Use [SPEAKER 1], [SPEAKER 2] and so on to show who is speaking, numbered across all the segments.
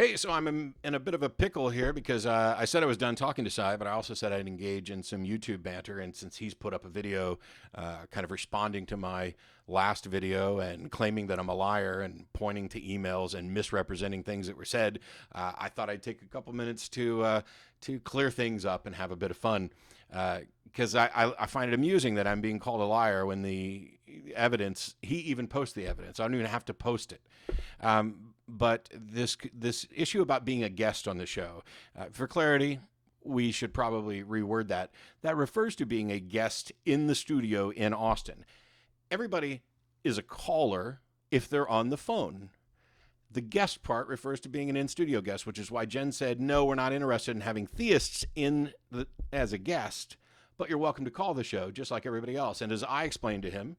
[SPEAKER 1] Hey, so I'm in a bit of a pickle here because I said I was done talking to Sai, but I also said I'd engage in some YouTube banter. And since he's put up a video kind of responding to my last video and claiming that I'm a liar and pointing to emails and misrepresenting things that were said, I thought I'd take a couple minutes to clear things up and have a bit of fun. Because I find it amusing that I'm being called a liar when the evidence, he even posts the evidence. I don't even have to post it. But this issue about being a guest on the show, for clarity, we should probably reword that. That refers to being a guest in the studio in Austin. Everybody is a caller if they're on the phone. The guest part refers to being an in-studio guest, which is why Jen said, no, we're not interested in having theists as a guest, but you're welcome to call the show just like everybody else. And as I explained to him,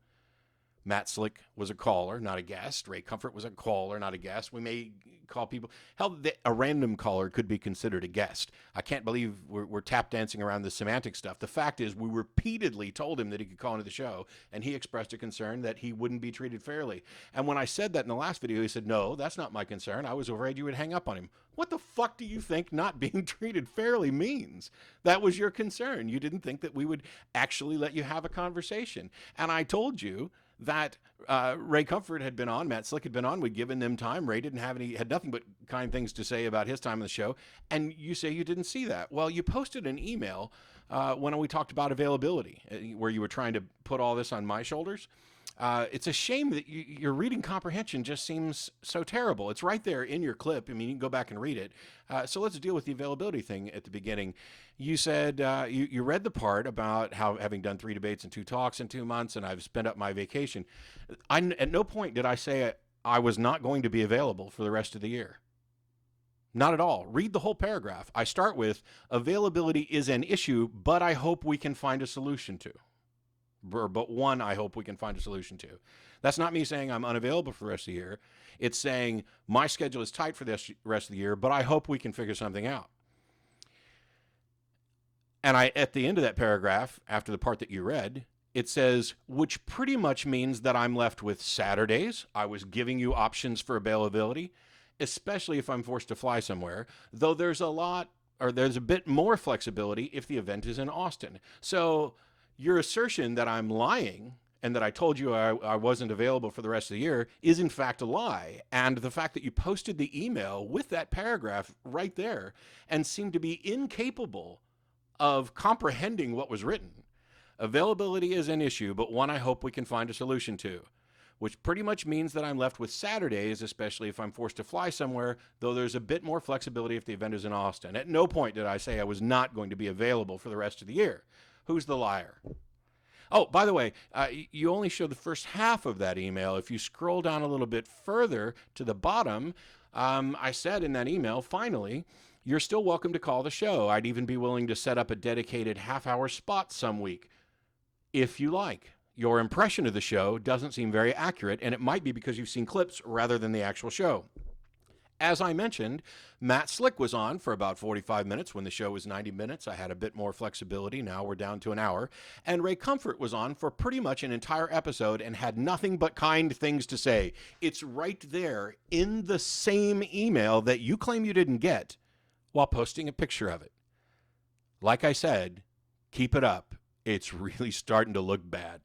[SPEAKER 1] Matt Slick was a caller, not a guest. Ray Comfort was a caller, not a guest. We may call people. Hell, a random caller could be considered a guest. I can't believe we're tap dancing around the semantic stuff. The fact is, we repeatedly told him that he could call into the show, and he expressed a concern that he wouldn't be treated fairly. And when I said that in the last video, he said, no, that's not my concern. I was afraid you would hang up on him. What the fuck do you think not being treated fairly means? That was your concern. You didn't think that we would actually let you have a conversation. And I told you that Ray Comfort had been on, Matt Slick had been on. We'd given them time. Ray had nothing but kind things to say about his time on the show. And you say you didn't see that. Well, you posted an email when we talked about availability, where you were trying to put all this on my shoulders. It's a shame that your reading comprehension just seems so terrible. It's right there in your clip. I mean, you can go back and read it. So let's deal with the availability thing at the beginning. You said you read the part about how having done 3 debates and 2 talks in 2 months, and I've spent up my vacation. At no point did I say I was not going to be available for the rest of the year. Not at all. Read the whole paragraph. I start with, availability is an issue, but I hope we can find a solution to. But one I hope we can find a solution to. That's not me saying I'm unavailable for the rest of the year. It's saying my schedule is tight for the rest of the year, but I hope we can figure something out. And at the end of that paragraph, after the part that you read, it says, which pretty much means that I'm left with Saturdays. I was giving you options for availability, especially if I'm forced to fly somewhere, though there's a bit more flexibility if the event is in Austin. So your assertion that I'm lying and that I told you I wasn't available for the rest of the year is in fact a lie. And the fact that you posted the email with that paragraph right there and seemed to be incapable of comprehending what was written. Availability is an issue, but one I hope we can find a solution to, which pretty much means that I'm left with Saturdays, especially if I'm forced to fly somewhere, though there's a bit more flexibility if the event is in Austin. At no point did I say I was not going to be available for the rest of the year. Who's the liar? Oh, by the way, you only show the first half of that email. If you scroll down a little bit further to the bottom, I said in that email, finally, you're still welcome to call the show. I'd even be willing to set up a dedicated half-hour spot some week, if you like. Your impression of the show doesn't seem very accurate, and it might be because you've seen clips rather than the actual show. As I mentioned, Matt Slick was on for about 45 minutes when the show was 90 minutes. I had a bit more flexibility. Now we're down to an hour. And Ray Comfort was on for pretty much an entire episode and had nothing but kind things to say. It's right there in the same email that you claim you didn't get while posting a picture of it. Like I said, keep it up. It's really starting to look bad.